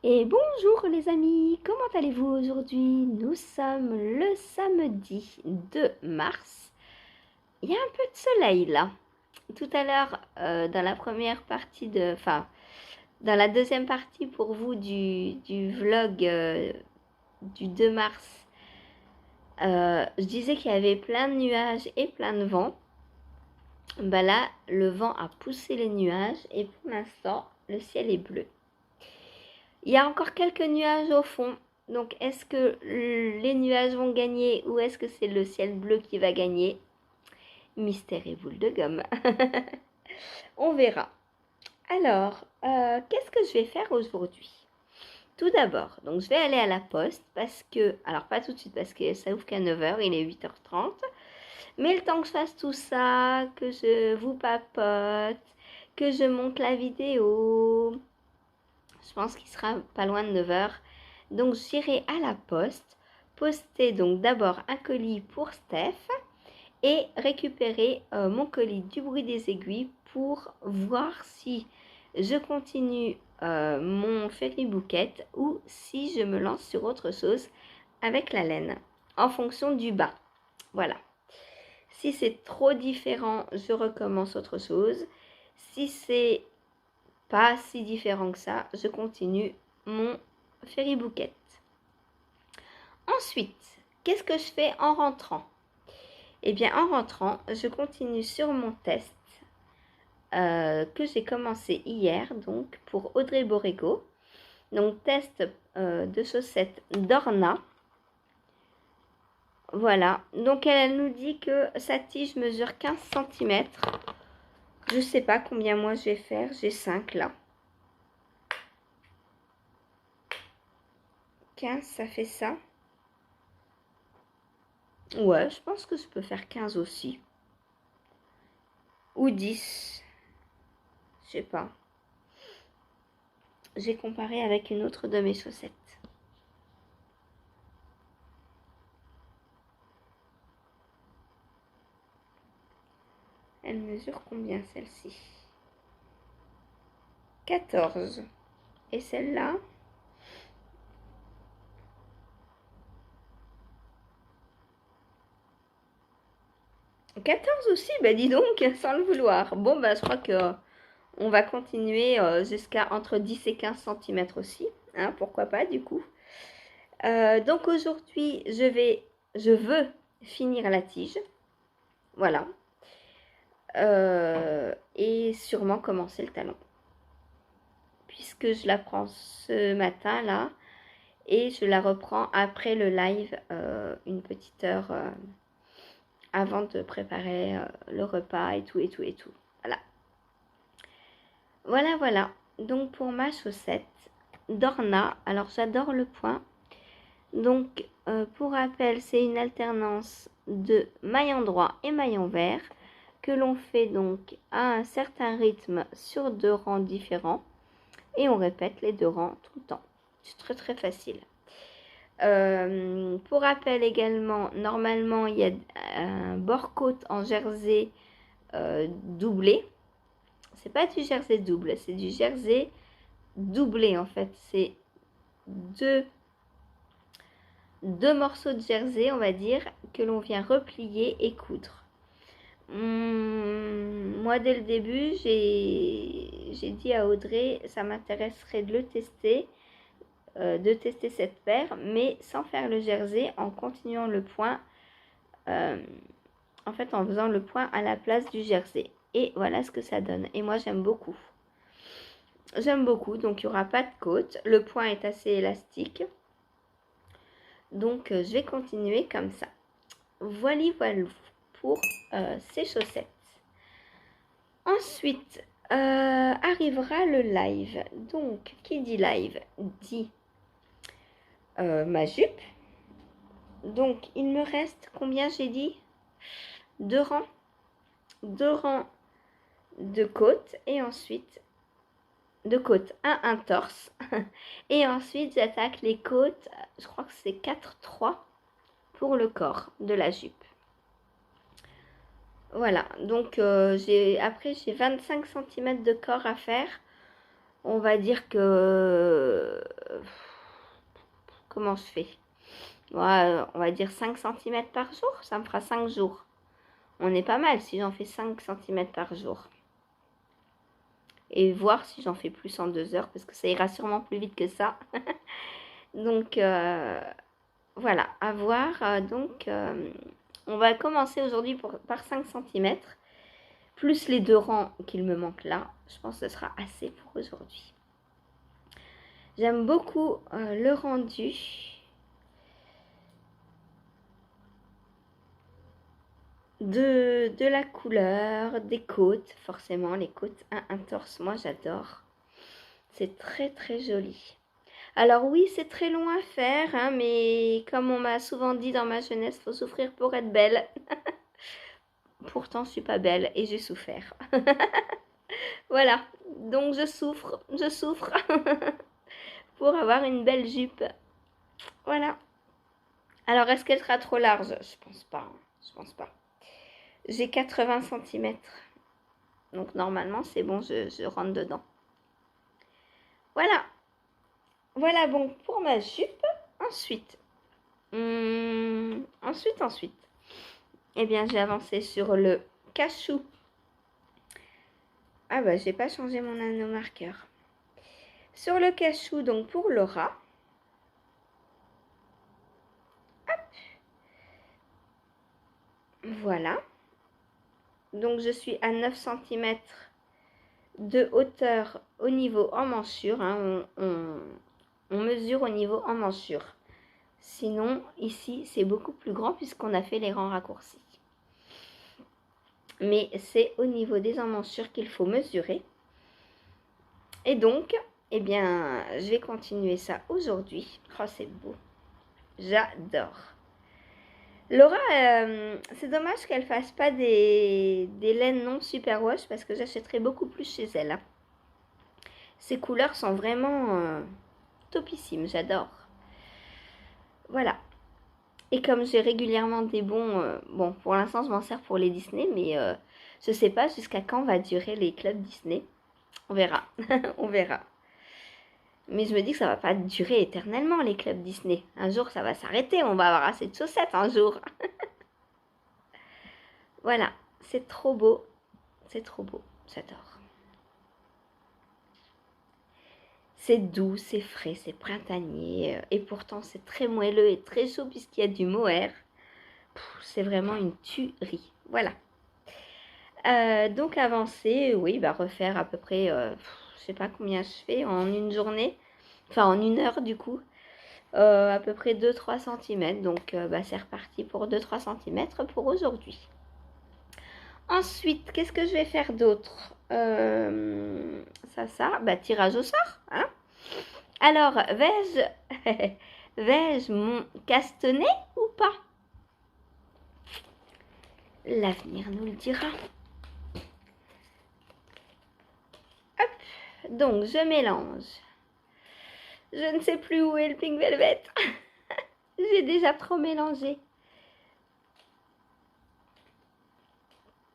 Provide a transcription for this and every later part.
Et bonjour les amis, comment allez-vous aujourd'hui? Nous sommes le samedi 2 mars. Il y a un peu de soleil là. Tout à l'heure, dans la première partie dans la deuxième partie pour vous du vlog du 2 mars, je disais qu'il y avait plein de nuages et plein de vent. Bah là, le vent a poussé les nuages et pour l'instant, le ciel est bleu. Il y a encore quelques nuages au fond. Donc, est-ce que les nuages vont gagner ou est-ce que c'est le ciel bleu qui va gagner? Mystère et boule de gomme. On verra. Alors, qu'est-ce que je vais faire aujourd'hui? Tout d'abord, donc je vais aller à la poste parce que, alors pas tout de suite parce que ça ouvre qu'à 9 h, il est 8 h 30. Mais le temps que je fasse tout ça, que je vous papote, que je monte la vidéo, je pense qu'il sera pas loin de 9 h. Donc j'irai à la poste, poster donc d'abord un colis pour Steph et récupérer mon colis du bruit des aiguilles pour voir si je continue mon ferry bouquet ou si je me lance sur autre chose avec la laine en fonction du bas. Voilà. Si c'est trop différent, je recommence autre chose. Si c'est pas si différent que ça, je continue mon ferry bouquet. Ensuite, qu'est-ce que je fais en rentrant? Eh bien, en rentrant, je continue sur mon test que j'ai commencé hier, donc pour Audrey Borrego. Donc, test de chaussettes Dorna. Voilà. Donc, elle nous dit que sa tige mesure 15 cm. Je ne sais pas combien moi je vais faire. J'ai 5 là. 15, ça fait ça. Ouais, je pense que je peux faire 15 aussi. Ou 10. Je sais pas. J'ai comparé avec une autre de mes chaussettes. Elle mesure combien celle-ci? 14. Et celle-là? 14 aussi, bah dis donc, sans le vouloir. Bon, bah je crois que on va continuer jusqu'à entre 10 et 15 cm aussi. Hein, pourquoi pas du coup. Donc aujourd'hui, je veux finir la tige. Voilà. Et sûrement commencer le talon. Puisque je la prends ce matin là. Et je la reprends après le live, une petite heure avant de préparer le repas et tout et tout et tout. Voilà. Voilà, voilà. Donc pour ma chaussette Dorna, alors j'adore le point. Donc pour rappel, c'est une alternance de mailles droit et mailles vert que l'on fait donc à un certain rythme sur 2 rangs différents et on répète les 2 rangs tout le temps. C'est très très facile. Pour rappel également, normalement il y a un bord-côte en jersey doublé. C'est pas du jersey double, c'est du jersey doublé en fait. C'est deux morceaux de jersey, on va dire, que l'on vient replier et coudre. Moi, dès le début, j'ai dit à Audrey, ça m'intéresserait de le tester, de tester cette paire, mais sans faire le jersey, en continuant le point, en fait, en faisant le point à la place du jersey. Et voilà ce que ça donne. Et moi, j'aime beaucoup. J'aime beaucoup, donc il n'y aura pas de côte. Le point est assez élastique. Donc, je vais continuer comme ça. Voilà, voilà pour ces chaussettes. Ensuite, arrivera le live. Donc, qui dit live dit ma jupe. Donc, il me reste combien j'ai dit? 2 rangs. 2 rangs de côte et ensuite de côte un torse. Et ensuite, j'attaque les côtes, je crois que c'est 4-3 pour le corps de la jupe. Voilà, donc après j'ai 25 cm de corps à faire. On va dire que comment je fais? Ouais, on va dire 5 cm par jour, ça me fera 5 jours. On est pas mal si j'en fais 5 cm par jour. Et voir si j'en fais plus en 2 heures, parce que ça ira sûrement plus vite que ça. Donc, voilà, à voir. Donc, on va commencer aujourd'hui par 5 cm, plus les 2 rangs qu'il me manquent là. Je pense que ce sera assez pour aujourd'hui. J'aime beaucoup le rendu. De la couleur, des côtes, forcément les côtes, un torse, moi j'adore. C'est très très joli. Alors oui, c'est très long à faire, hein, mais comme on m'a souvent dit dans ma jeunesse, faut souffrir pour être belle. Pourtant, je suis pas belle et j'ai souffert. Voilà, donc je souffre pour avoir une belle jupe. Voilà. Alors, est-ce qu'elle sera trop large? Je pense pas, hein, je pense pas. J'ai 80 cm. Donc normalement, c'est bon, je rentre dedans. Voilà. Voilà bon pour ma jupe. Ensuite. Ensuite. Eh bien, j'ai avancé sur le cachou. Ah bah, j'ai pas changé mon anneau marqueur. Sur le cachou, donc pour Laura. Hop. Voilà. Donc, je suis à 9 cm de hauteur au niveau emmanchure. Hein. On mesure au niveau emmanchure. Sinon, ici, c'est beaucoup plus grand puisqu'on a fait les rangs raccourcis. Mais c'est au niveau des emmanchures qu'il faut mesurer. Et donc, eh bien, je vais continuer ça aujourd'hui. Oh, c'est beau. J'adore. Laura, c'est dommage qu'elle fasse pas des laines non superwash parce que j'achèterais beaucoup plus chez elle. Hein. Ces couleurs sont vraiment topissimes, j'adore. Voilà. Et comme j'ai régulièrement des bons... bon, pour l'instant, je m'en sers pour les Disney, mais je sais pas jusqu'à quand va durer les clubs Disney. On verra. On verra. Mais je me dis que ça va pas durer éternellement, les clubs Disney. Un jour, ça va s'arrêter. On va avoir assez de chaussettes un jour. Voilà. C'est trop beau. C'est trop beau. J'adore. C'est doux, c'est frais, c'est printanier. Et pourtant, c'est très moelleux et très chaud puisqu'il y a du mohair. C'est vraiment une tuerie. Voilà. Donc avancer, oui, bah refaire à peu près, je sais pas combien je fais en une journée, enfin en une heure du coup, à peu près 2-3 cm. Donc bah, c'est reparti pour 2-3 cm pour aujourd'hui. Ensuite, qu'est-ce que je vais faire d'autre? Ça, bah tirage au sort, hein? Alors, vais-je mon castaner ou pas? L'avenir nous le dira. Donc, je mélange. Je ne sais plus où est le Pink Velvet. J'ai déjà trop mélangé.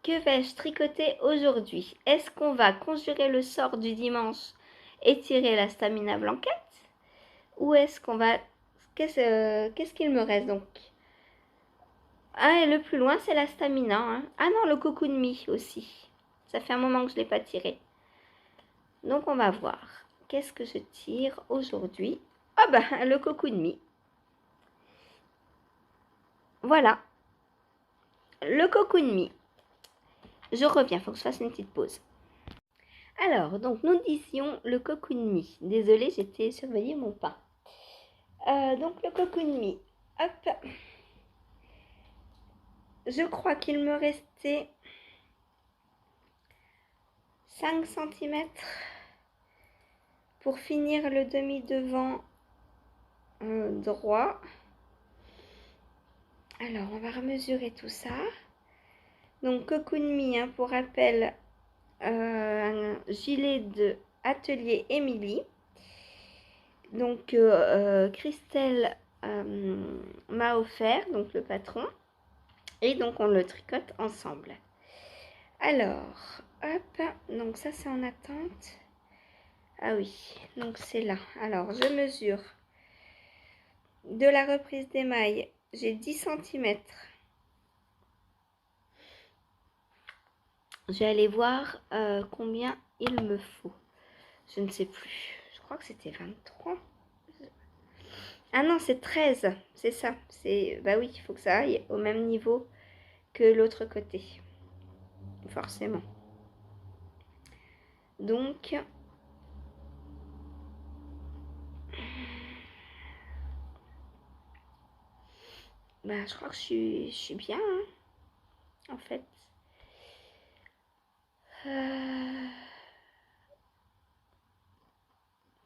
Que vais-je tricoter aujourd'hui? Est-ce qu'on va conjurer le sort du dimanche et tirer la stamina blanquette? Ou est-ce qu'on va... Qu'est-ce qu'il me reste donc? Ah, et le plus loin, c'est la stamina. Hein. Ah non, le cocoon mi aussi. Ça fait un moment que je ne l'ai pas tiré. Donc, on va voir. Qu'est-ce que je tire aujourd'hui? Ah bah, le cocoon mi. Voilà. Le cocoon mi. Je reviens, il faut que je fasse une petite pause. Alors, donc, nous disions le cocoon mi. Désolée, j'étais surveiller mon pain. Donc, le cocoon mi. Hop. Je crois qu'il me restait 5 cm pour finir le demi-devant droit. Alors, on va remesurer tout ça. Donc, cocoon mi, hein, pour rappel, un gilet de Atelier Émilie. Donc, Christelle m'a offert, donc le patron. Et donc, on le tricote ensemble. Alors, hop, donc ça, c'est en attente. Ah oui, donc c'est là. Alors, je mesure de la reprise des mailles, j'ai 10 centimètres. Je vais aller voir combien il me faut. Je ne sais plus. Je crois que c'était 23. Ah non, c'est 13. C'est ça. Bah oui, il faut que ça aille au même niveau que l'autre côté. Forcément. Donc, bah, je crois que je suis bien, hein, en fait.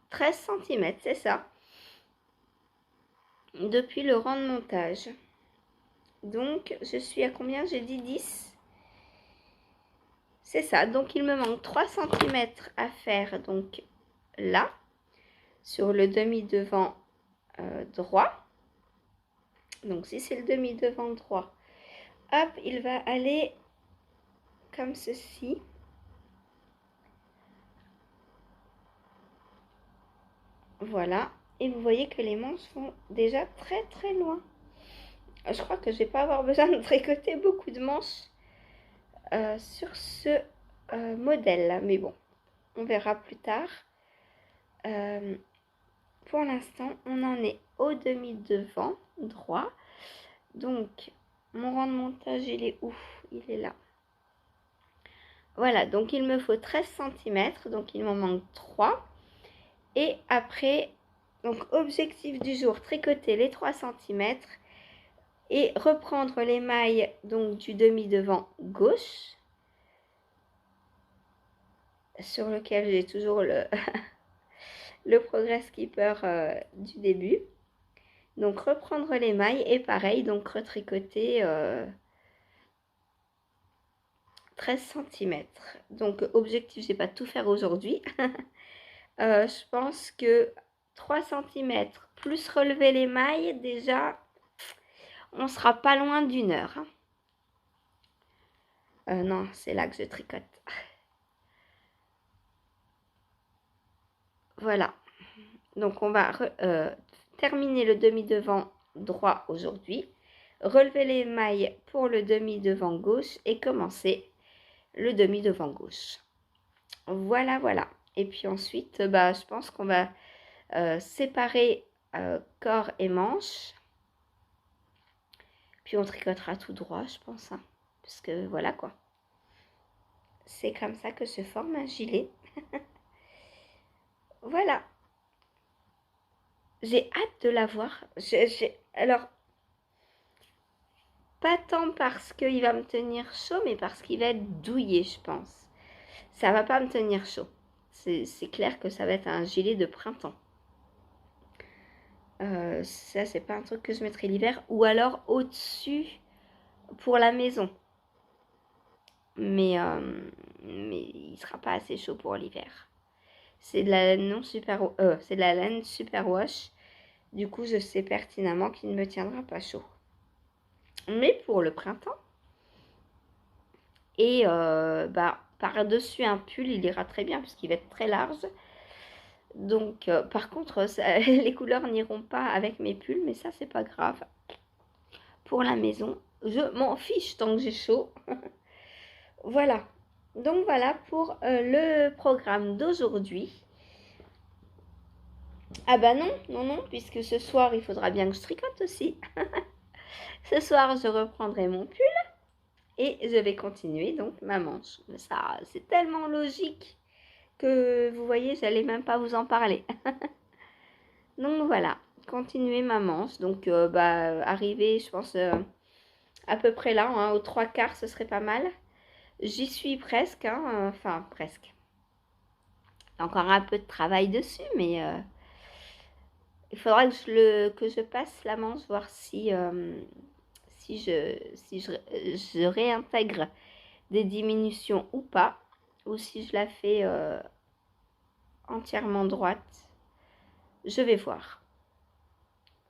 13 cm, c'est ça. Depuis le rang de montage. Donc, je suis à combien? J'ai dit 10. C'est ça. Donc, il me manque 3 cm à faire. Donc, là, sur le demi-devant droit. Donc, si c'est le demi-devant droit, hop, il va aller comme ceci. Voilà. Et vous voyez que les manches sont déjà très très loin. Je crois que je vais pas avoir besoin de tricoter beaucoup de manches sur ce modèle là. Mais bon, on verra plus tard. Pour l'instant, on en est au demi-devant droit. Donc, mon rang de montage, il est où? Il est là. Voilà, donc il me faut 13 cm. Donc, il m'en manque 3. Et après, donc objectif du jour, tricoter les 3 cm et reprendre les mailles donc du demi-devant gauche sur lequel j'ai toujours le, le Progress Keeper du début. Donc reprendre les mailles et pareil, donc retricoter 13 cm. Donc objectif, je vais pas tout faire aujourd'hui. Je pense que 3 cm plus relever les mailles, déjà, on sera pas loin d'une heure. Non, c'est là que je tricote. Voilà. Donc on va terminer le demi-devant droit aujourd'hui. Relever les mailles pour le demi-devant gauche et commencer le demi-devant gauche. Voilà, voilà. Et puis ensuite, bah, je pense qu'on va séparer corps et manches. Puis on tricotera tout droit, je pense. Hein, parce que voilà quoi. C'est comme ça que se forme un gilet. Voilà. J'ai hâte de la voir. Alors, pas tant parce qu'il va me tenir chaud, mais parce qu'il va être douillet, je pense. Ça va pas me tenir chaud. C'est clair que ça va être un gilet de printemps. Ça, c'est pas un truc que je mettrai l'hiver. Ou alors au-dessus pour la maison. Mais il sera pas assez chaud pour l'hiver. C'est de la laine c'est de la laine superwash. Du coup, je sais pertinemment qu'il ne me tiendra pas chaud. Mais pour le printemps. Et bah, par-dessus un pull, il ira très bien puisqu'il va être très large. Donc, par contre, les couleurs n'iront pas avec mes pulls, mais ça, c'est pas grave. Pour la maison, je m'en fiche tant que j'ai chaud. Voilà. Donc, voilà pour le programme d'aujourd'hui. Ah bah non, non, non, puisque ce soir, il faudra bien que je tricote aussi. Ce soir, je reprendrai mon pull et je vais continuer donc ma manche. Ça, c'est tellement logique que vous voyez, j'allais même pas vous en parler. Donc voilà, continuer ma manche. Donc bah, arriver, je pense, à peu près là, hein, aux 3/4, ce serait pas mal. J'y suis presque, hein, enfin presque. Encore un peu de travail dessus, mais il faudra que je passe la manche, voir si, si je réintègre des diminutions ou pas, ou si je la fais entièrement droite. Je vais voir.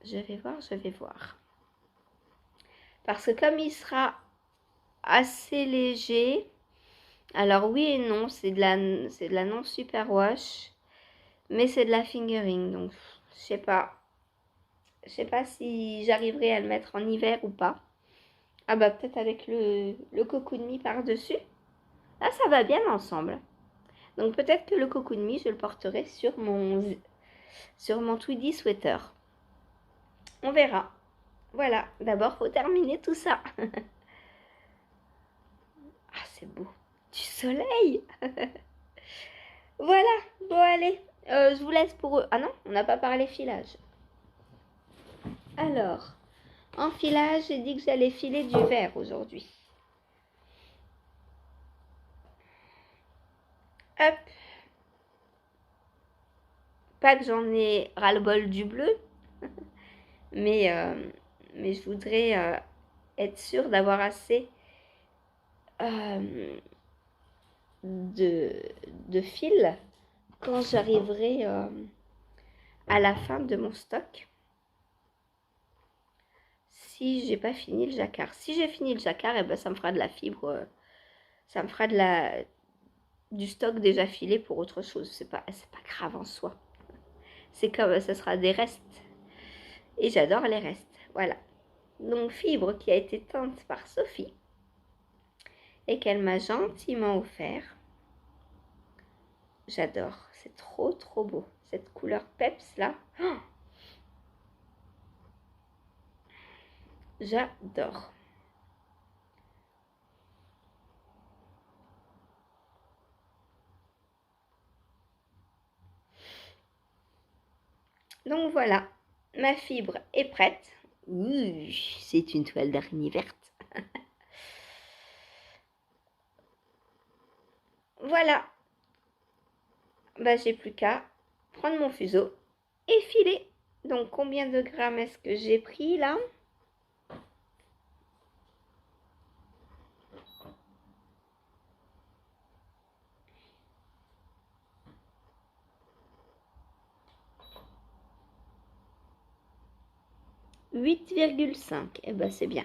Je vais voir, je vais voir. Parce que comme il sera assez léger, alors oui et non, c'est de la non superwash, mais c'est de la fingering, donc je sais pas. Je sais pas si j'arriverai à le mettre en hiver ou pas. Ah bah peut-être avec le Cocoon Me par-dessus. Ah, ça va bien ensemble. Donc peut-être que le Cocoon Me, je le porterai sur mon Tweedy sweater. On verra. Voilà, d'abord, faut terminer tout ça. Ah, c'est beau. Du soleil. Voilà, bon allez. Je vous laisse pour eux. Ah non, on n'a pas parlé filage. Alors, en filage, j'ai dit que j'allais filer du vert aujourd'hui. Hop. Pas que j'en ai ras-le-bol du bleu, mais, je voudrais être sûre d'avoir assez euh, de fil quand j'arriverai à la fin de mon stock. Si j'ai pas fini le jacquard. Si j'ai fini le jacquard, et ben ça me fera de la fibre, ça me fera du stock déjà filé pour autre chose. C'est pas grave en soi. C'est comme ça sera des restes. Et j'adore les restes. Voilà. Donc fibre qui a été teinte par Sophie et qu'elle m'a gentiment offert. J'adore. C'est trop trop beau. Cette couleur peps là. Oh, j'adore. Donc voilà, ma fibre est prête. Ouh, c'est une toile d'araignée verte. Voilà. Bah, j'ai plus qu'à prendre mon fuseau et filer. Donc combien de grammes est-ce que j'ai pris là? « 8,5. Eh ben c'est bien.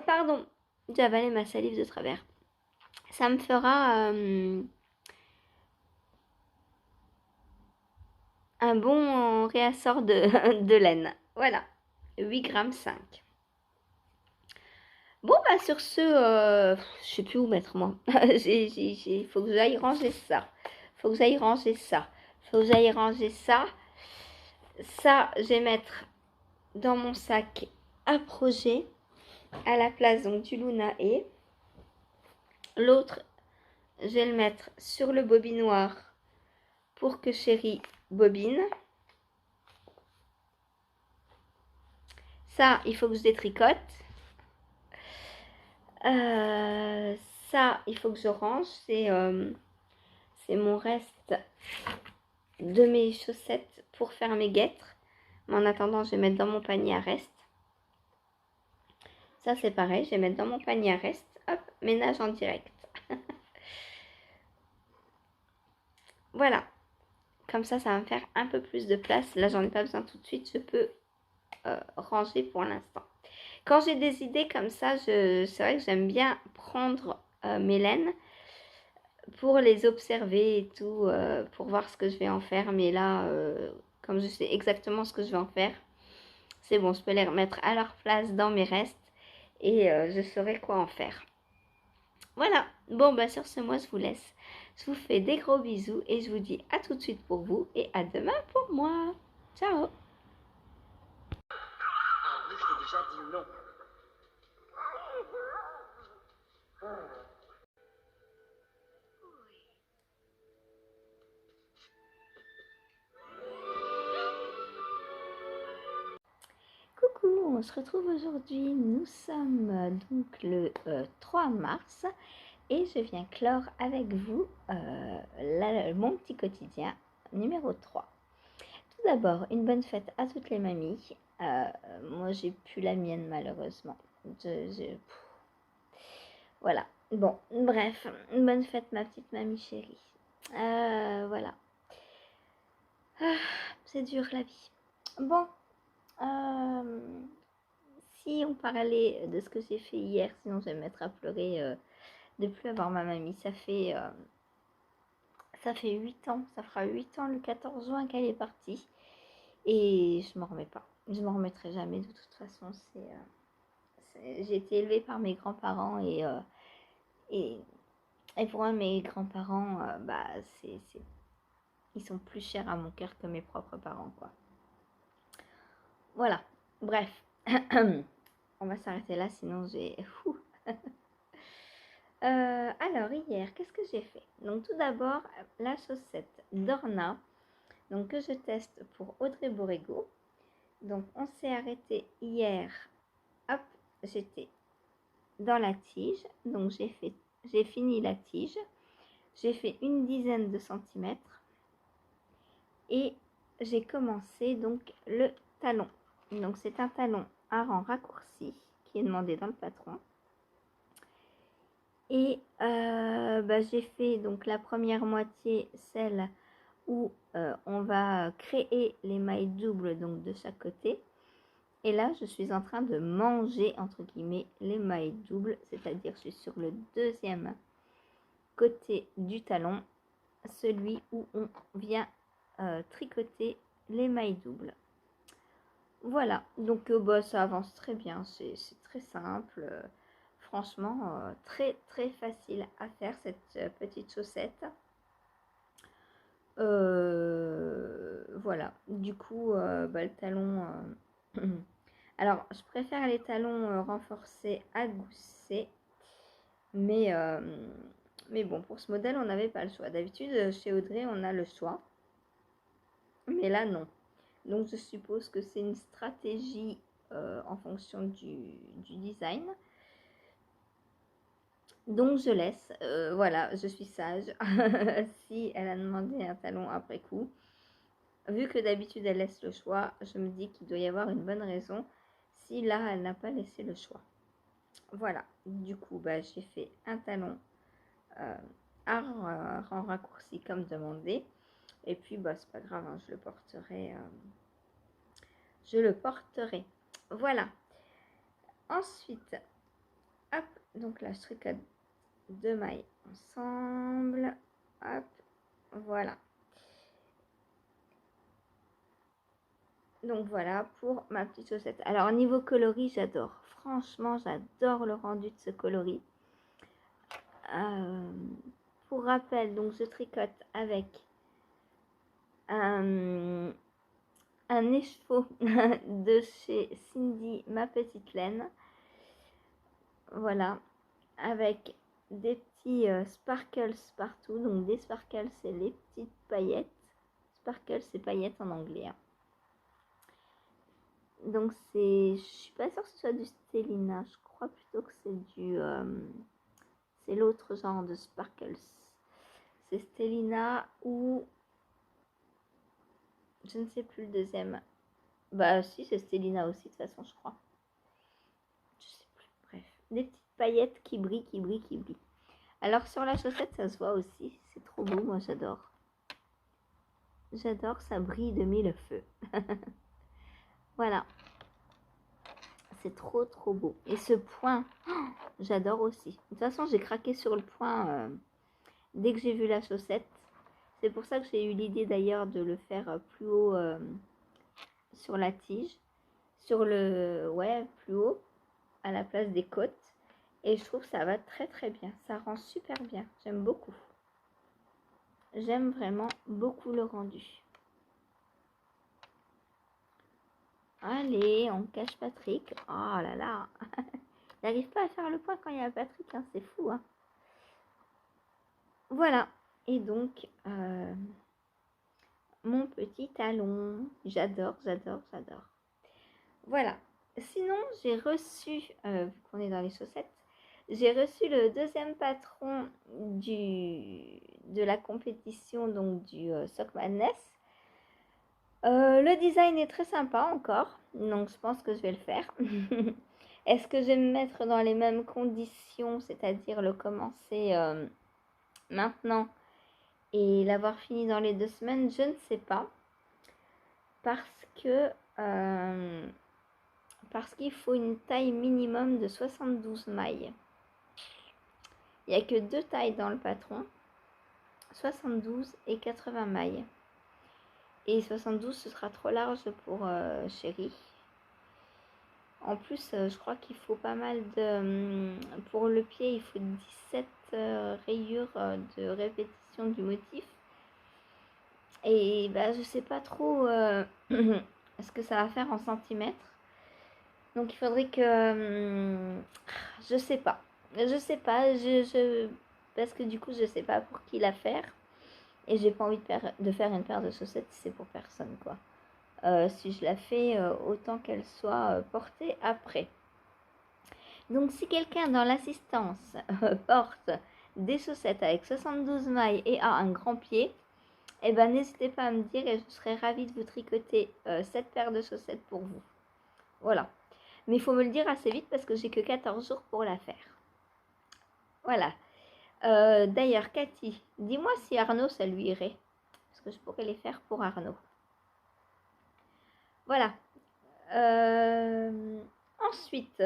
Pardon, j'ai avalé ma salive de travers. Ça me fera un bon réassort de laine. Voilà, 8,5 g. Bon, bah sur ce, je sais plus où mettre moi. Il faut que j'aille ranger ça. Faut que j'aille ranger ça. Faut que j'aille ranger ça. Ça, je vais mettre dans mon sac à projet à la place donc du Luna et l'autre, je vais le mettre sur le bobinoir pour que chérie bobine. Ça, il faut que je détricote. Ça, il faut que je range. C'est mon reste de mes chaussettes pour faire mes guêtres. Mais en attendant, je vais mettre dans mon panier à reste. Ça, c'est pareil. Je vais mettre dans mon panier à reste. Hop, ménage en direct. Voilà. Comme ça va me faire un peu plus de place. Là, j'en ai pas besoin tout de suite. Je peux ranger pour l'instant. Quand j'ai des idées comme ça, c'est vrai que j'aime bien prendre mes laines pour les observer et tout, pour voir ce que je vais en faire. Mais là, comme je sais exactement ce que je vais en faire, c'est bon, je peux les remettre à leur place dans mes restes et je saurai quoi en faire. Voilà, bon bah sur ce, moi je vous laisse. Je vous fais des gros bisous et je vous dis à tout de suite pour vous et à demain pour moi. Ciao. Déjà dit non. Coucou, on se retrouve aujourd'hui. Nous sommes donc le 3 mars et je viens clore avec vous mon petit quotidien numéro 3. Tout d'abord, une bonne fête à toutes les mamies. Moi, j'ai plus la mienne malheureusement. Voilà. Bon, bref, une bonne fête ma petite mamie chérie. Voilà. Ah, c'est dur la vie. Bon, si on parlait de ce que j'ai fait hier, sinon je vais me mettre à pleurer de plus avoir ma mamie. Ça fait 8 ans, ça fera 8 ans le 14 juin qu'elle est partie. Et je m'en remets pas. Je m'en remettrai jamais de toute façon. J'ai été élevée par mes grands-parents et, et pour moi, mes grands-parents, bah, ils sont plus chers à mon cœur que mes propres parents, quoi. Voilà. Bref. On va s'arrêter là, sinon j'ai... alors, hier, qu'est-ce que j'ai fait? Donc, tout d'abord, la chaussette Dorna, donc, que je teste pour Audrey Borrego. Donc, on s'est arrêté hier. Hop, j'étais dans la tige. Donc, j'ai fini la tige. J'ai fait une dizaine de centimètres. Et j'ai commencé donc le talon. Donc, c'est un talon à rang raccourci qui est demandé dans le patron. Et bah, j'ai fait donc la première moitié, celle où on va créer les mailles doubles donc de chaque côté. Et là, je suis en train de manger, entre guillemets, les mailles doubles, c'est-à-dire je suis sur le deuxième côté du talon, celui où on vient tricoter les mailles doubles. Voilà, donc bah, ça avance très bien, c'est très simple. Franchement, très très facile à faire cette petite chaussette. Voilà, du coup, bah, le talon... alors, je préfère les talons renforcés à gousset, mais bon, pour ce modèle, on n'avait pas le choix. D'habitude, chez Audrey, on a le choix, mais là, non. Donc, je suppose que c'est une stratégie en fonction du design. Donc, je laisse. Voilà, je suis sage. Si elle a demandé un talon après coup, vu que d'habitude, elle laisse le choix, je me dis qu'il doit y avoir une bonne raison si là, elle n'a pas laissé le choix. Voilà, du coup, bah, j'ai fait un talon à rang raccourci comme demandé. Et puis, bah, c'est pas grave, hein, je le porterai. Voilà. Ensuite, hop, donc là, je tricote 2 mailles ensemble. Hop, voilà. Donc voilà pour ma petite chaussette. Alors, au niveau coloris, j'adore. Franchement, j'adore le rendu de ce coloris. Pour rappel, donc je tricote avec un écheveau de chez Cindy, ma petite laine. Voilà, avec des petits sparkles partout. Donc des sparkles, c'est les petites paillettes. Sparkles, c'est paillettes en anglais. Hein. Donc je suis pas sûre que ce soit du Stellina. Je crois plutôt que c'est l'autre genre de sparkles. C'est Stellina ou je ne sais plus le deuxième. Bah si, c'est Stellina aussi de toute façon, je crois. Je sais plus. Bref, des petites paillettes qui brillent, qui brillent, qui brillent. Alors sur la chaussette, ça se voit aussi. C'est trop beau, moi j'adore. J'adore, ça brille de mille feux. Voilà. C'est trop trop beau. Et ce point, oh, j'adore aussi. De toute façon, j'ai craqué sur le point dès que j'ai vu la chaussette. C'est pour ça que j'ai eu l'idée d'ailleurs de le faire plus haut sur la tige. Sur le... Ouais, plus haut, à la place des côtes. Et je trouve que ça va très très bien. Ça rend super bien. J'aime beaucoup. J'aime vraiment beaucoup le rendu. Allez, on cache Patrick. Oh là là. Il n'arrive pas à faire le point quand il y a Patrick. Hein. C'est fou. Hein. Voilà. Et donc, mon petit talon. J'adore, j'adore, j'adore. Voilà. Sinon, j'ai reçu, vu qu'on est dans les chaussettes, j'ai reçu le deuxième patron de la compétition, donc du Sock Madness. Le design est très sympa encore, donc je pense que je vais le faire. Est-ce que je vais me mettre dans les mêmes conditions, c'est-à-dire le commencer maintenant et l'avoir fini dans les 2 semaines? Je ne sais pas. Parce qu'il faut une taille minimum de 72 mailles. Il n'y a que 2 tailles dans le patron. 72 et 80 mailles. Et 72, ce sera trop large pour Chérie. En plus, je crois qu'il faut pas mal de... Pour le pied, il faut 17 rayures de répétition du motif. Et bah, je sais pas trop ce que ça va faire en centimètres. Donc il faudrait que... je sais pas. Je sais pas. Parce que du coup, je sais pas pour qui la faire. Et j'ai pas envie de faire une paire de chaussettes si c'est pour personne, quoi. Si je la fais, autant qu'elle soit portée après. Donc si quelqu'un dans l'assistance porte des chaussettes avec 72 mailles et a un grand pied, eh ben n'hésitez pas à me dire et je serai ravie de vous tricoter cette paire de chaussettes pour vous. Voilà. Mais il faut me le dire assez vite parce que j'ai que 14 jours pour la faire. Voilà. D'ailleurs, Cathy, dis-moi si Arnaud, ça lui irait. Parce que je pourrais les faire pour Arnaud. Voilà. Ensuite,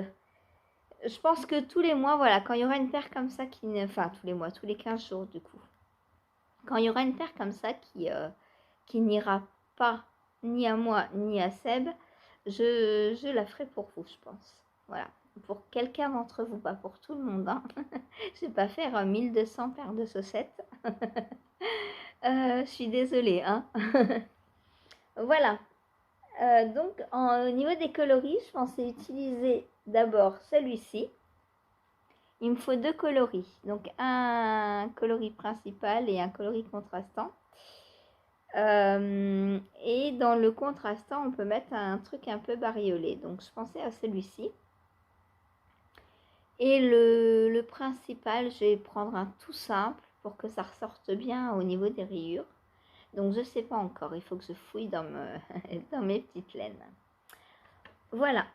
je pense que tous les mois, voilà, quand il y aura une paire comme ça qui... Enfin, tous les mois, tous les 15 jours du coup. Quand il y aura une paire comme ça qui n'ira pas ni à moi ni à Seb, je la ferai pour vous, je pense. Voilà. Pour quelqu'un d'entre vous, pas pour tout le monde. Hein. Je vais pas faire 1200 paires de chaussettes. Je suis désolée. Hein. Voilà. Donc, au niveau des coloris, je pensais utiliser d'abord celui-ci. Il me faut 2 coloris. Donc, un coloris principal et un coloris contrastant. Et dans le contrastant, on peut mettre un truc un peu bariolé. Donc, je pensais à celui-ci. Et le principal, je vais prendre un tout simple pour que ça ressorte bien au niveau des rayures. Donc, je ne sais pas encore. Il faut que je fouille dans mes petites laines. Voilà.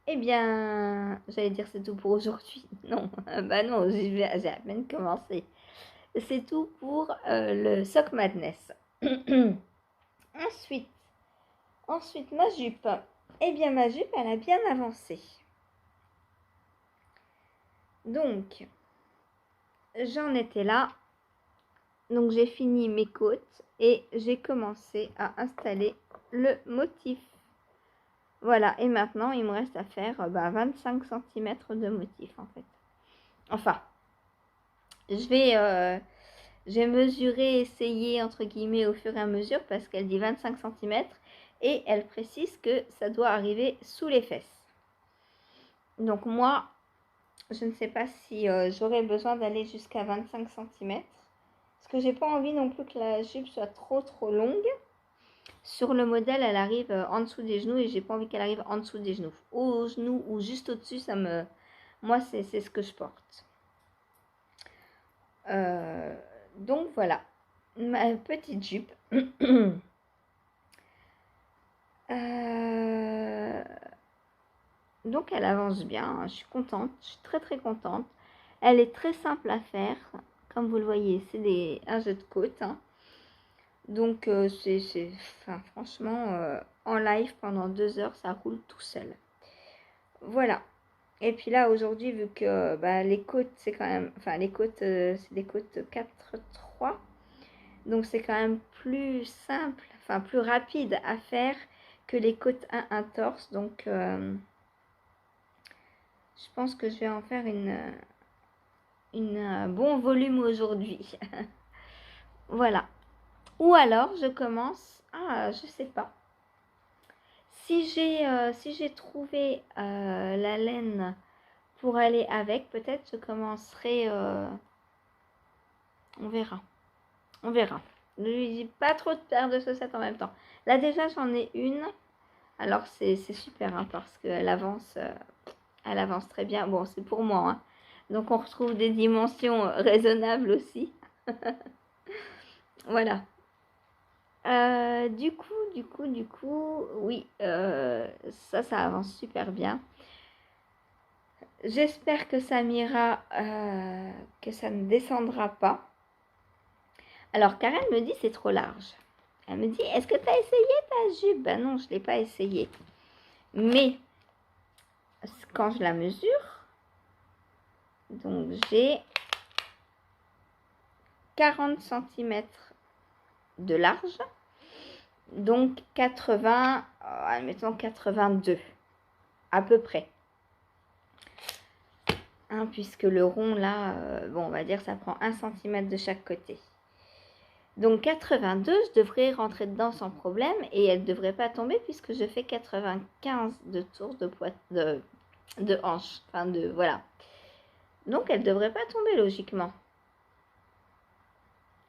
Eh bien, j'allais dire c'est tout pour aujourd'hui. Non, bah non, j'ai à peine commencé. C'est tout pour le Sock Madness. Ensuite, ma jupe. Eh bien, ma jupe, elle a bien avancé. Donc, j'en étais là. Donc, j'ai fini mes côtes et j'ai commencé à installer le motif. Voilà, et maintenant, il me reste à faire 25 cm de motif, en fait. Enfin, je vais mesurer, essayer, entre guillemets, au fur et à mesure, parce qu'elle dit 25 cm, et elle précise que ça doit arriver sous les fesses. Donc moi, je ne sais pas si j'aurai besoin d'aller jusqu'à 25 cm, parce que j'ai pas envie non plus que la jupe soit trop longue. Sur le modèle, elle arrive en dessous des genoux et j'ai pas envie qu'elle arrive en dessous des genoux. Aux genoux ou juste au-dessus, moi, c'est ce que je porte. Donc voilà, ma petite jupe. Donc elle avance bien, je suis contente, je suis très contente. Elle est très simple à faire, comme vous le voyez, c'est un jeu de côte. Hein. Donc franchement, en live pendant 2 heures, ça roule tout seul. Voilà. Et puis là, aujourd'hui, vu que les côtes, c'est quand même... Enfin, les côtes, c'est des côtes 4-3. Donc, c'est quand même plus simple, enfin, plus rapide à faire que les côtes 1 torse. Donc, je pense que je vais en faire un bon volume aujourd'hui. Voilà. Ou alors, je commence... Ah, je sais pas. Si j'ai trouvé la laine pour aller avec, peut-être je commencerai... on verra. Ne lui dis pas trop de paires de chaussettes en même temps. Là déjà j'en ai une. Alors c'est super hein, parce qu'elle avance, très bien. Bon c'est pour moi. Hein. Donc on retrouve des dimensions raisonnables aussi. Voilà. Du coup, oui, ça avance super bien. J'espère que ça m'ira, que ça ne descendra pas. Alors, Karen me dit c'est trop large. Elle me dit, est-ce que tu as essayé ta jupe? Ben non, je ne l'ai pas essayé. Mais, quand je la mesure, donc j'ai 40 centimètres de large. Donc 80, admettons 82 à peu près. Hein, puisque le rond là, bon on va dire ça prend 1 cm de chaque côté. Donc 82, je devrais rentrer dedans sans problème et elle ne devrait pas tomber puisque je fais 95 de tours de hanche. Enfin de voilà. Donc elle ne devrait pas tomber logiquement.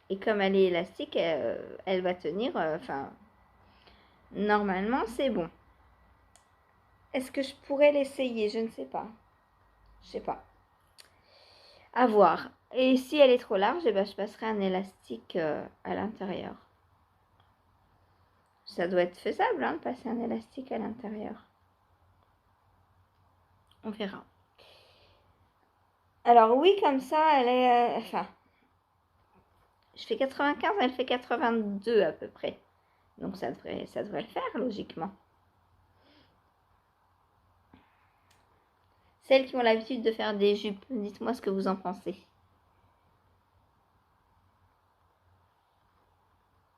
Et comme elle est élastique, elle va tenir. Enfin, normalement c'est bon. Est-ce que je pourrais l'essayer? Je ne sais pas. Je sais pas. À voir. Et si elle est trop large, eh ben, je passerai un élastique à l'intérieur. Ça doit être faisable, hein, de passer un élastique à l'intérieur. On verra. Alors oui, comme ça, elle est... enfin, je fais 95, elle fait 82 à peu près. Donc ça devrait le faire, logiquement. Celles qui ont l'habitude de faire des jupes, dites-moi ce que vous en pensez.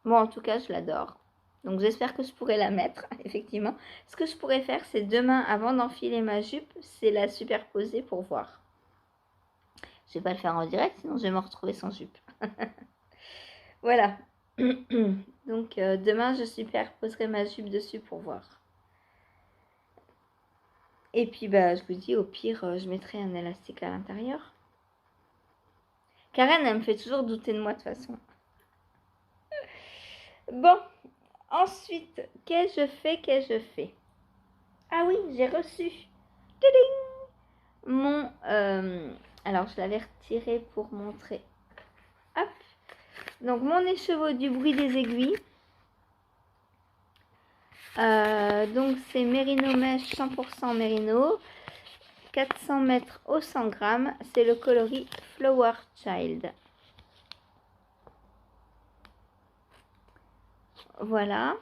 Bon, en tout cas, je l'adore. Donc j'espère que je pourrai la mettre, effectivement. Ce que je pourrais faire, c'est demain, avant d'enfiler ma jupe, c'est la superposer pour voir. Je vais pas le faire en direct, sinon je vais me retrouver sans jupe. Voilà. Donc demain, je superposerai ma jupe dessus pour voir. Et puis, bah, je vous dis, au pire, je mettrai un élastique à l'intérieur. Karen, elle me fait toujours douter de moi de toute façon. Bon, ensuite, qu'ai-je fait? Ah oui, j'ai reçu. Tading, mon... alors, je l'avais retiré pour montrer. Hop. Donc, mon écheveau du bruit des aiguilles. Donc, c'est Merino Mèche 100% Merino. 400 mètres au 100 grammes. C'est le coloris Flower Child. Voilà.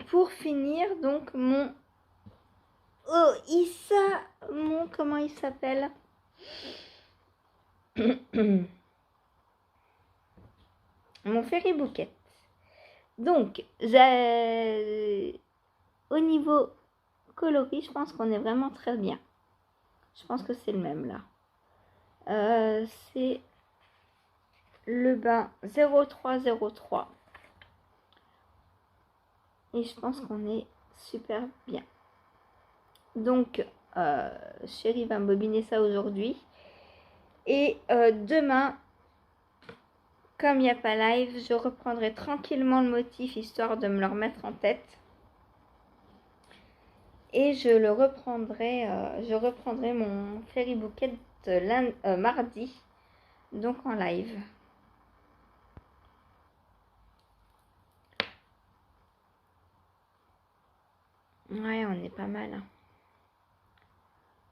Pour finir, donc, mon... Oh, Issa, comment il s'appelle? Mon Fairy Bouquet. Donc, au niveau coloris, je pense qu'on est vraiment très bien. Je pense que c'est le même là. C'est le bain 0303. Et je pense qu'on est super bien. Donc, chérie va me bobiner ça aujourd'hui. Et demain, comme il n'y a pas live, je reprendrai tranquillement le motif histoire de me le remettre en tête. Et je reprendrai mon Fairy Bouquet mardi, donc en live. Ouais, on est pas mal. Hein.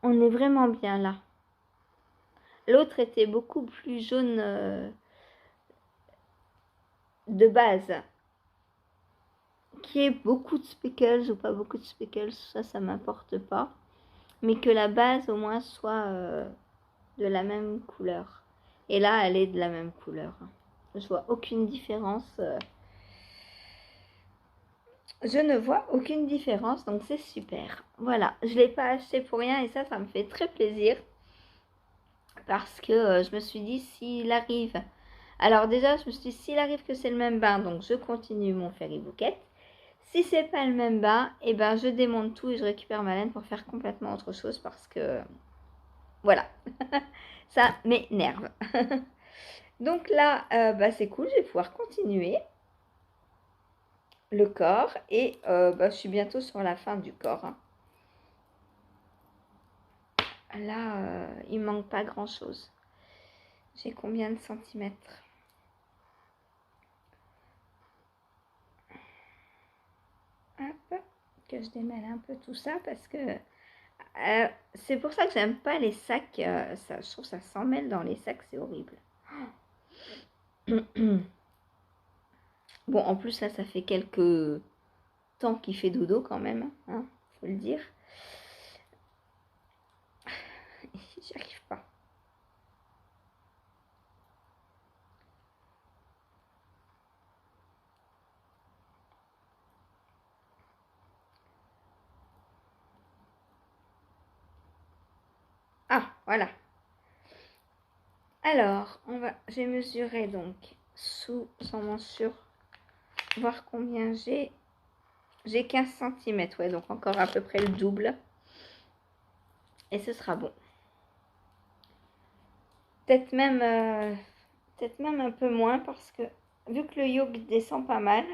On est vraiment bien là. L'autre était beaucoup plus jaune de base. Qui est beaucoup de speckles ou pas beaucoup de speckles, ça m'importe pas. Mais que la base au moins soit de la même couleur. Et là, elle est de la même couleur. Je vois aucune différence. Je ne vois aucune différence, donc c'est super. Voilà, je ne l'ai pas acheté pour rien et ça me fait très plaisir. Parce que je me suis dit, s'il arrive... Alors déjà, je me suis dit, s'il arrive que c'est le même bain, donc je continue mon Fairy Bouquet. Si c'est pas le même bain, et ben je démonte tout et je récupère ma laine pour faire complètement autre chose parce que... Voilà, ça m'énerve. Donc là, c'est cool, je vais pouvoir continuer le corps et je suis bientôt sur la fin du corps. Hein. Là, il manque pas grand chose. J'ai combien de centimètres? Hop, que je démêle un peu tout ça parce que c'est pour ça que j'aime pas les sacs. Je trouve ça s'emmêle dans les sacs, c'est horrible. Bon, en plus là, ça fait quelques temps qu'il fait dodo quand même, hein, faut le dire. J'y arrive pas. Ah, voilà. Alors, j'ai mesuré donc sous en mensure, voir combien j'ai. J'ai 15 cm, ouais, donc encore à peu près le double. Et ce sera bon. Peut-être même un peu moins parce que vu que le yoke descend pas mal,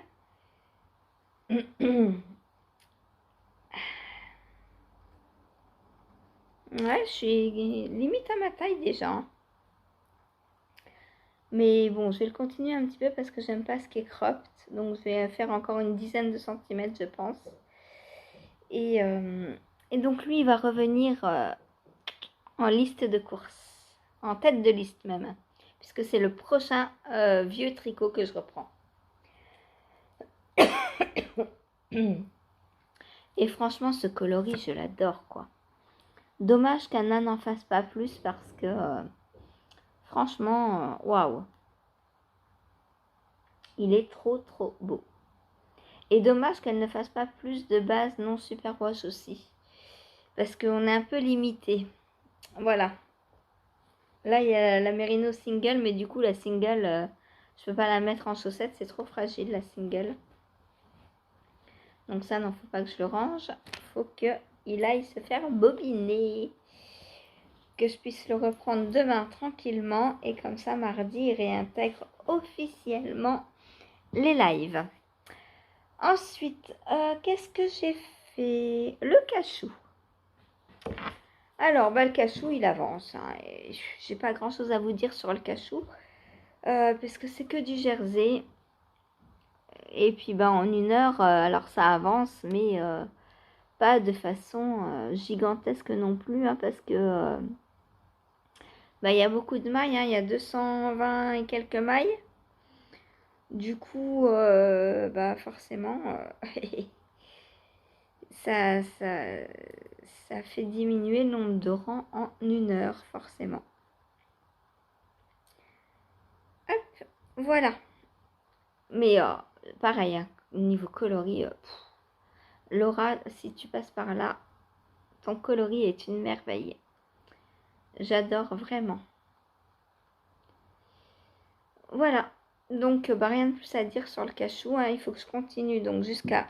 ouais, je suis limite à ma taille déjà, hein. Mais bon, je vais le continuer un petit peu parce que j'aime pas ce qui est cropped. Donc je vais faire encore une dizaine de centimètres, je pense. Et, euh, et donc lui, il va revenir en liste de course. En tête de liste même. Puisque c'est le prochain vieux tricot que je reprends. Et franchement, ce coloris, je l'adore, quoi. Dommage qu'Anna n'en fasse pas plus parce que, franchement, waouh. Il est trop, trop beau. Et dommage qu'elle ne fasse pas plus de bases non superwash aussi. Parce qu'on est un peu limité. Voilà. Là, il y a la Merino single, mais du coup, la single, je peux pas la mettre en chaussette. C'est trop fragile, la single. Donc ça, non, faut pas que je le range. Faut qu'il aille se faire bobiner. Que je puisse le reprendre demain tranquillement. Et comme ça, mardi, il réintègre officiellement les lives. Ensuite, qu'est-ce que j'ai fait? Le cachou. Alors, le cachou, il avance, hein, et j'ai pas grand-chose à vous dire sur le cachou. Parce que c'est que du jersey. Et puis, en 1 heure, alors ça avance, mais pas de façon gigantesque non plus, hein, parce que il y a beaucoup de mailles, hein, il y a 220 et quelques mailles. Du coup, forcément, ça, ça, ça fait diminuer le nombre de rangs en 1 heure, forcément. Hop, voilà. Mais pareil, hein, niveau coloris, Laura, si tu passes par là, ton coloris est une merveille. J'adore vraiment. Voilà. Donc, rien de plus à dire sur le cachou, hein. Il faut que je continue donc jusqu'à,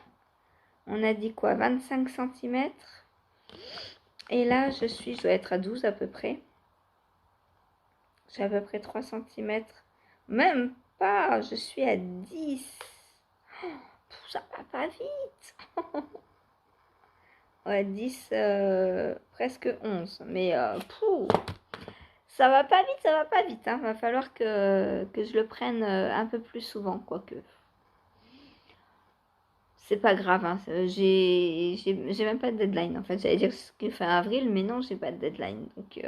on a dit quoi, 25 cm. Et là, je dois être à 12 à peu près. J'ai à peu près 3 cm. Même pas, je suis à 10. Oh, ça va pas vite. Ouais, 10, presque 11. Mais ça va pas vite, ça va pas vite, hein. Va falloir que je le prenne un peu plus souvent, quoique. C'est pas grave, hein. J'ai même pas de deadline. En fait, j'allais dire jusqu'à fin avril, mais non, j'ai pas de deadline. Donc,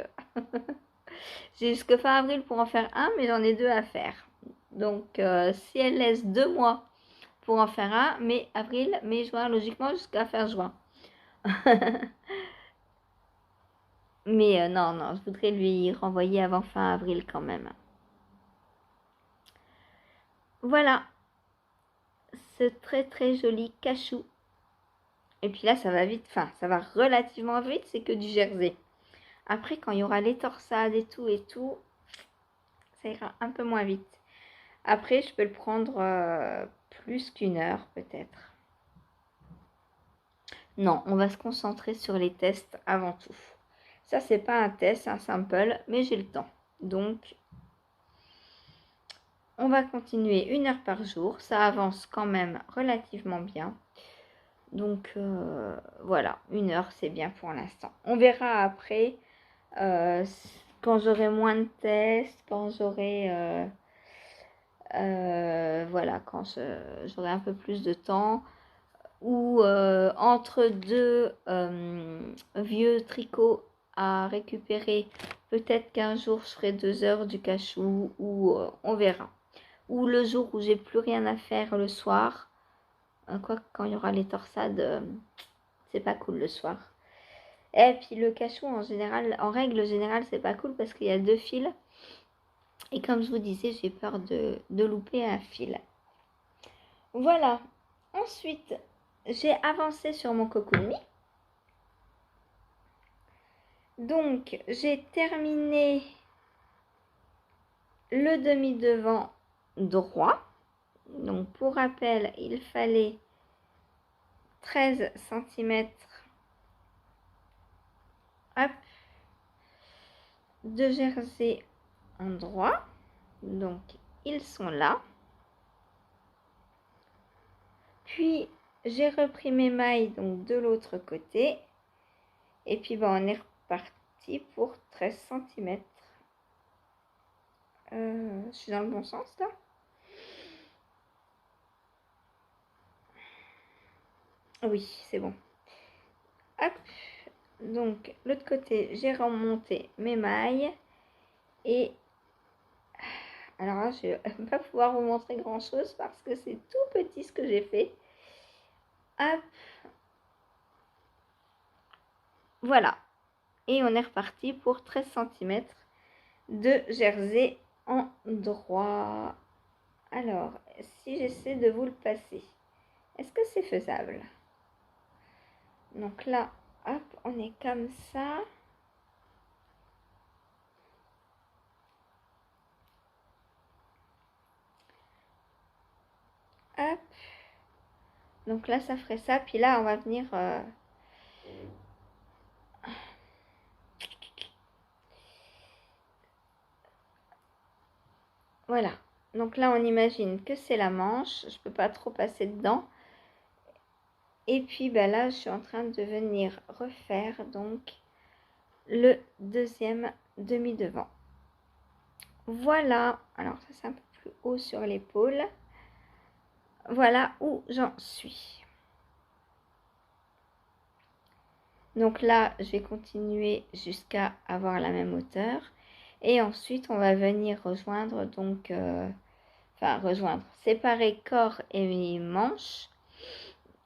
j'ai jusqu'à fin avril pour en faire un, mais j'en ai 2 à faire. Donc, si elle laisse 2 mois pour en faire un, mai, avril, mai, juin, logiquement jusqu'à fin juin. Mais non, non, je voudrais lui renvoyer avant fin avril quand même. Voilà, ce très très joli cachou. Et puis là, ça va vite, enfin, ça va relativement vite, c'est que du jersey. Après, quand il y aura les torsades et tout, ça ira un peu moins vite. Après, je peux le prendre plus qu'1 heure peut-être. Non, on va se concentrer sur les tests avant tout. Ça, c'est pas un test, c'est un sample, mais j'ai le temps. Donc, on va continuer 1 heure par jour. Ça avance quand même relativement bien. Donc, voilà, 1 heure, c'est bien pour l'instant. On verra après, quand j'aurai moins de tests, quand j'aurai... voilà, quand j'aurai un peu plus de temps. Ou entre deux vieux tricots à récupérer, peut-être qu'un jour je ferai 2 heures du cachou, ou on verra. Ou le jour où j'ai plus rien à faire le soir, quoi, quand il y aura les torsades, c'est pas cool le soir. Et puis le cachou en général, en règle générale, c'est pas cool parce qu'il y a 2 fils. Et comme je vous disais, j'ai peur de louper un fil. Voilà. Ensuite, j'ai avancé sur mon Cocoon Me. Donc, j'ai terminé le demi-devant droit. Donc, pour rappel, il fallait 13 cm de jersey en droit. Donc, ils sont là. Puis, j'ai repris mes mailles donc de l'autre côté. Et puis, on est reparti pour 13 cm. Je suis dans le bon sens là? Oui, c'est bon. Hop. Donc, l'autre côté, j'ai remonté mes mailles. Et alors là, je ne vais pas pouvoir vous montrer grand chose parce que c'est tout petit ce que j'ai fait. Hop. Voilà. Et on est reparti pour 13 cm de jersey en droit. Alors, si j'essaie de vous le passer, est-ce que c'est faisable? Donc là, hop, on est comme ça. Hop. Donc là, ça ferait ça. Puis là, on va venir... Voilà. Donc là, on imagine que c'est la manche. Je peux pas trop passer dedans. Et puis là, je suis en train de venir refaire donc le deuxième demi-devant. Voilà. Alors ça, c'est un peu plus haut sur l'épaule. Voilà où j'en suis. Donc là, je vais continuer jusqu'à avoir la même hauteur. Et ensuite, on va venir rejoindre, donc, séparer corps et manches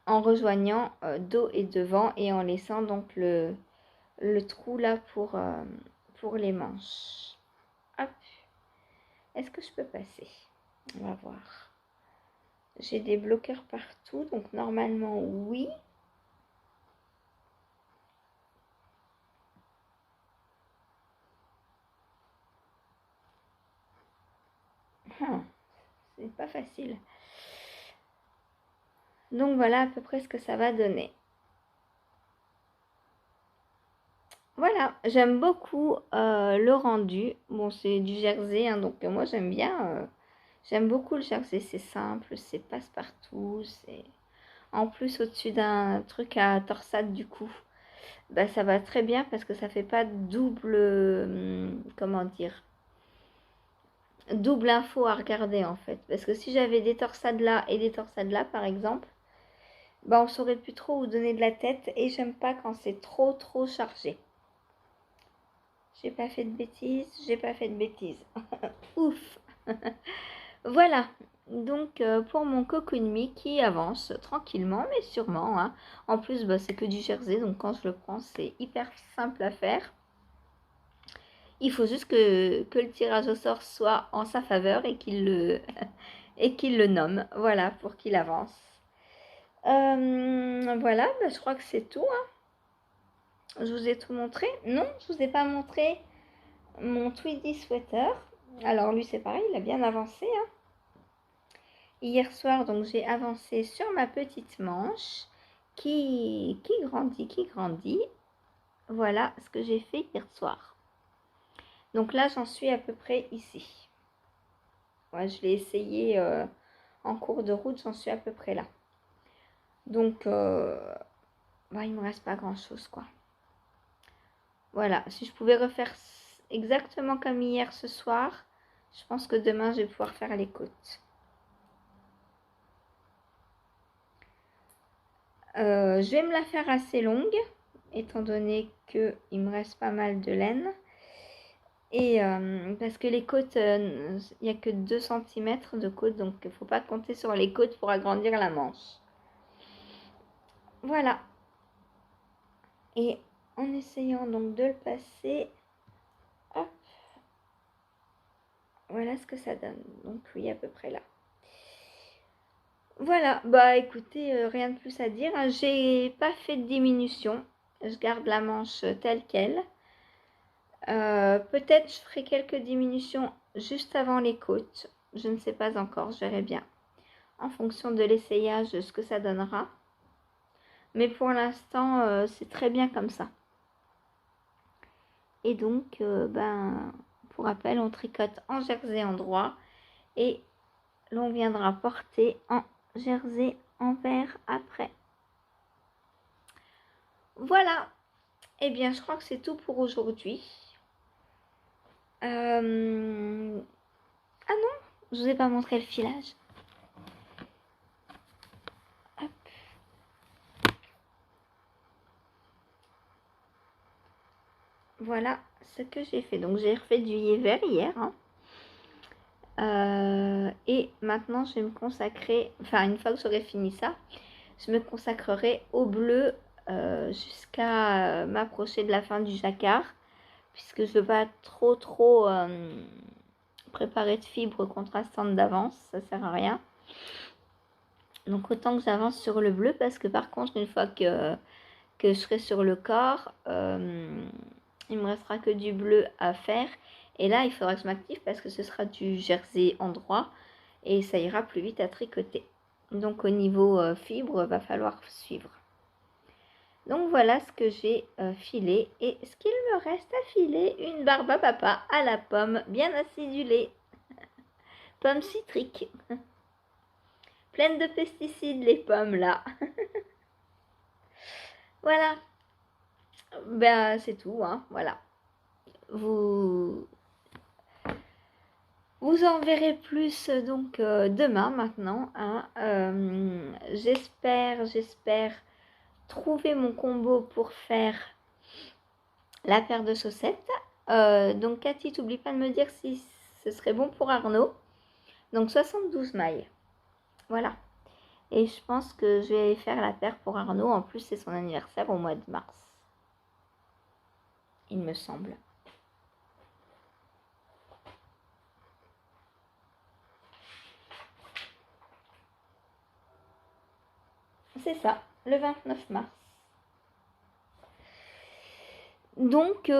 en rejoignant dos et devant et en laissant donc le trou là pour les manches. Hop. Est-ce que je peux passer? On va voir. J'ai des bloqueurs partout, donc normalement oui. C'est pas facile. Donc voilà à peu près ce que ça va donner. Voilà, j'aime beaucoup le rendu. Bon, c'est du jersey, hein, donc moi j'aime bien. J'aime beaucoup le jersey, c'est simple, c'est passe-partout. C'est en plus au-dessus d'un truc à torsade du coup. Ça va très bien parce que ça fait pas double, comment dire, double info à regarder en fait. Parce que si j'avais des torsades là et des torsades là par exemple, on saurait plus trop où donner de la tête et j'aime pas quand c'est trop chargé. J'ai pas fait de bêtises, j'ai pas fait de bêtises. Ouf. Voilà, donc pour mon Cocoon Me qui avance tranquillement mais sûrement. Hein. En plus, c'est que du jersey, donc quand je le prends, c'est hyper simple à faire. Il faut juste que le tirage au sort soit en sa faveur et qu'il le, et qu'il le nomme. Voilà, pour qu'il avance. Voilà, je crois que c'est tout. Hein. Je vous ai tout montré. Non, je vous ai pas montré mon Tweedy Sweater. Alors lui, c'est pareil, il a bien avancé. Hein. Hier soir, donc j'ai avancé sur ma petite manche qui grandit. Voilà ce que j'ai fait hier soir. Donc là, j'en suis à peu près ici. Ouais, je l'ai essayé en cours de route, j'en suis à peu près là. Donc, il me reste pas grand-chose, quoi. Voilà, si je pouvais refaire exactement comme hier ce soir, je pense que demain, je vais pouvoir faire les côtes. Je vais me la faire assez longue, étant donné qu'il me reste pas mal de laine. Et parce que les côtes, il n'y a que 2 cm de côte, donc il ne faut pas compter sur les côtes pour agrandir la manche. Voilà. Et en essayant donc de le passer, hop, voilà ce que ça donne. Donc oui, à peu près là. Voilà, écoutez, rien de plus à dire. J'ai pas fait de diminution. Je garde la manche telle qu'elle. Peut-être je ferai quelques diminutions juste avant les côtes. Je ne sais pas encore, je verrai bien. En fonction de l'essayage, ce que ça donnera. Mais pour l'instant, c'est très bien comme ça. Et donc, pour rappel, on tricote en jersey endroit et l'on viendra porter en jersey envers après. Voilà. Eh bien, je crois que c'est tout pour aujourd'hui. Ah non, je vous ai pas montré le filage. Hop. Voilà ce que j'ai fait. Donc, j'ai refait du hiver hier. Et maintenant, je vais me consacrer, enfin, une fois que j'aurai fini ça, je me consacrerai au bleu jusqu'à m'approcher de la fin du jacquard, puisque je ne veux pas trop préparer de fibres contrastantes d'avance, ça sert à rien. Donc autant que j'avance sur le bleu, parce que par contre, une fois que je serai sur le corps, il me restera que du bleu à faire. Et là, il faudra que je m'active parce que ce sera du jersey endroit et ça ira plus vite à tricoter. Donc au niveau fibre, va falloir suivre. Donc voilà ce que j'ai filé. Et ce qu'il me reste à filer, une barbe à papa à la pomme bien acidulée. Pomme citrique. Pleine de pesticides les pommes là. Voilà. Ben c'est tout, hein. Voilà. Vous en verrez plus donc demain maintenant. Hein. J'espère trouver mon combo pour faire la paire de chaussettes. Donc Cathy, t'oublie pas de me dire si ce serait bon pour Arnaud. Donc 72 mailles. Voilà. Et je pense que je vais faire la paire pour Arnaud. En plus, c'est son anniversaire au mois de mars. Il me semble. C'est ça, le 29 mars. Donc,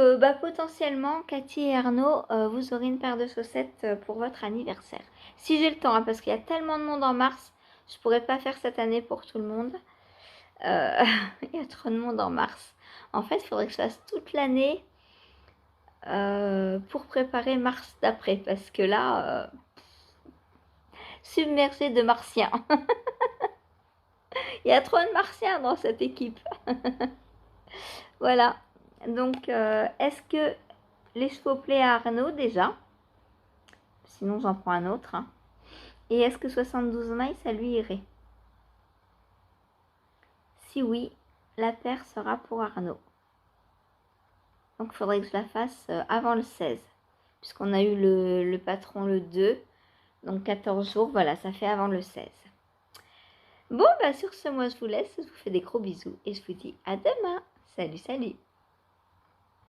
potentiellement, Cathy et Arnaud, vous aurez une paire de chaussettes pour votre anniversaire. Si j'ai le temps, hein, parce qu'il y a tellement de monde en mars, je ne pourrais pas faire cette année pour tout le monde. Il y a trop de monde en mars. En fait, il faudrait que je fasse toute l'année pour préparer mars d'après, parce que là, submergé de martiens. Il y a trop de martiens dans cette équipe. Voilà. Donc, est-ce que les chevaux plaient à Arnaud déjà? Sinon, j'en prends un autre. Hein. Et est-ce que 72 mailles, ça lui irait? Si oui, la paire sera pour Arnaud. Donc, il faudrait que je la fasse avant le 16. Puisqu'on a eu le patron le 2. Donc, 14 jours, voilà, ça fait avant le 16. Bon, sur ce, moi, je vous laisse. Je vous fais des gros bisous. Et je vous dis à demain. Salut, salut.